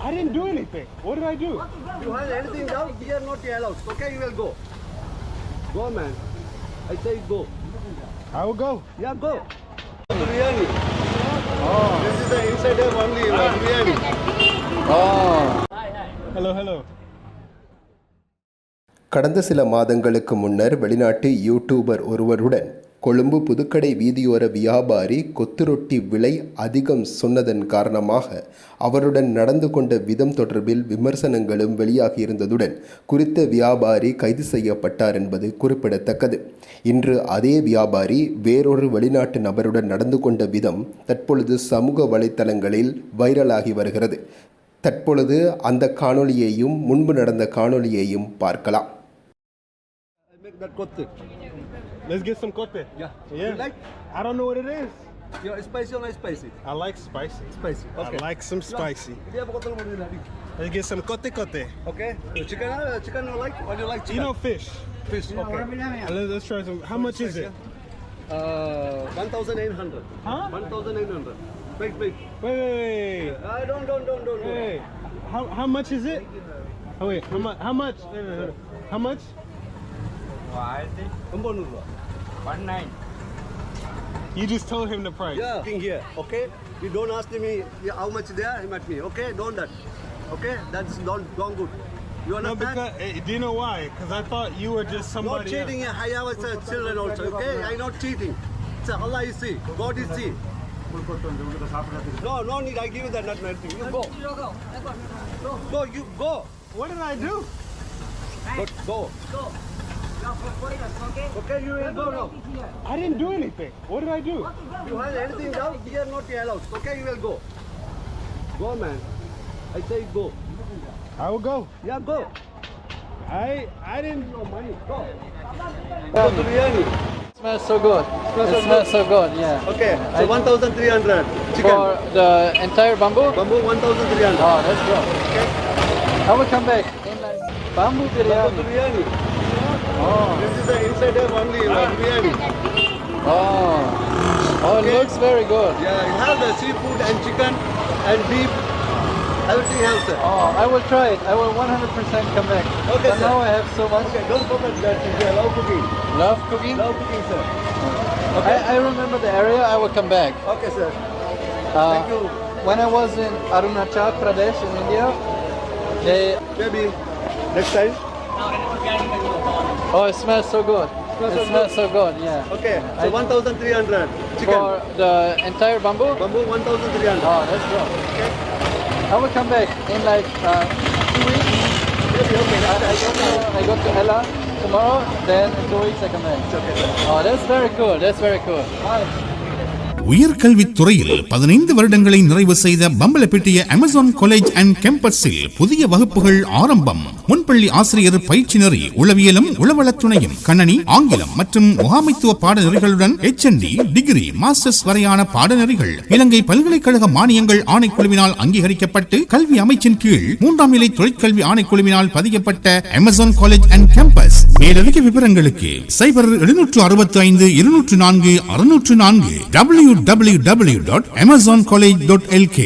I didn't do anything. What did I do? You have anything down? We are not allowed. Okay, you will go. Go, man. I say go. I will go. Yeah, go. Biryani. Oh. This is the inside of only biryani. Oh. Hello, hello. கடந்த சில மாதங்களுக்கு முன்னர் வெளிநாட்டு YouTuber ஒருவருடன் கொழும்பு புதுக்கடை வீதியோர வியாபாரி கொத்துரொட்டி விலை அதிகம் சொன்னதன் காரணமாக அவருடன் நடந்து கொண்ட விதம் தொடர்பில் விமர்சனங்களும் வெளியாகியிருந்ததுடன் குறித்த வியாபாரி கைது செய்யப்பட்டார் என்பது குறிப்பிடத்தக்கது. இன்று அதே வியாபாரி வேறொரு வெளிநாட்டு நபருடன் நடந்து கொண்ட விதம் தற்பொழுது சமூக வலைத்தளங்களில் வைரலாகி வருகிறது. தற்பொழுது அந்த காணொளியையும் முன்பு நடந்த காணொளியையும் பார்க்கலாம். That kotte. Let's get some kotte. Yeah. Yeah. You like? I don't know what it is. You're spicy or not spicy? I like spicy. Spicy. Okay. I like some spicy. Yeah. Let's get some kotte kotte. Okay. So chicken you like? What do you like chicken? You know fish. Fish. Okay. Let's try some. How much is it? 1,800. Huh? 1,800. Wait. Wait. Don't. Hey. How much is it? Oh wait. How much? How much? 19. You just told him the price. Yeah. Here. Okay. You don't ask me how much they are. Him at me. Okay. Don't that. Okay. That's don't good. You No, understand? because do you know why? Because I thought you were just Not somebody cheating. else. I have children also. Okay. I'm not cheating. So Allah is see. God is see. No need. I give you that not nothing. You go. Go. You go. What did I do? Go. Okay, you will go now. I didn't do anything. What did I do? You have anything down? We are not allowed. Okay, you will go. Go, man. I say go. I will go. Yeah, go. I didn't. No money. Go. Go biryani. Smells so good. It smells so good, yeah. Okay, so 1,300 chicken. For the entire bamboo? Bamboo 1,300. Oh, that's good. Okay. I will come back. Bamboo biryani. Bamboo biryani. Oh. This is the inside of only biryani. Oh, it looks very good. Yeah, you have the seafood and chicken and beef. Everything else, sir. Oh, I will try it. I will 100% come back. Okay, But sir. now I have so much. Okay, don't forget that you love cooking. Love cooking? Love cooking, sir. Okay. I remember the area. I will come back. Okay, sir. Thank you. When I was in Arunachal Pradesh in India, Maybe next time. it smells so good. It smells so good, yeah. Okay, so 1,300 chicken. For the entire bamboo? Bamboo 1,300. Oh, that's good. Okay. I will come back in like 2 weeks. Maybe, okay. I go to Ella tomorrow, then in 2 weeks I come back. Okay, sir. Oh, that's very cool. That's very cool. உயர்கல்வித் துறையில் 15 வருடங்களை நிறைவு செய்த Bambalapitiya Amazon college and கேம்பஸில் புதிய வகுப்புகள் ஆரம்பம். முன்பள்ளி ஆசிரியர் பயிற்சி நெறி, உளவியலும் உளவளத் துணையும், கணனி, ஆங்கிலம் மற்றும் முகாமைத்துவ பாடநெறிகளுடன் HND, டிகிரி, மாஸ்டர்ஸ் வரையான பாடநெறிகள் இலங்கை பல்கலைக்கழக மானியங்கள் ஆணைக்குழுவினால் அங்கீகரிக்கப்பட்டு கல்வி அமைச்சின் கீழ் 3ஆம் நிலை தொழிற்கல்வி ஆணைக்குழுவினால் பதியப்பட்ட அமேசான் காலேஜ் அண்ட் கேம்பஸ். மேலதிக விவரங்களுக்கு 0765 204 604 www.amazoncollege.lk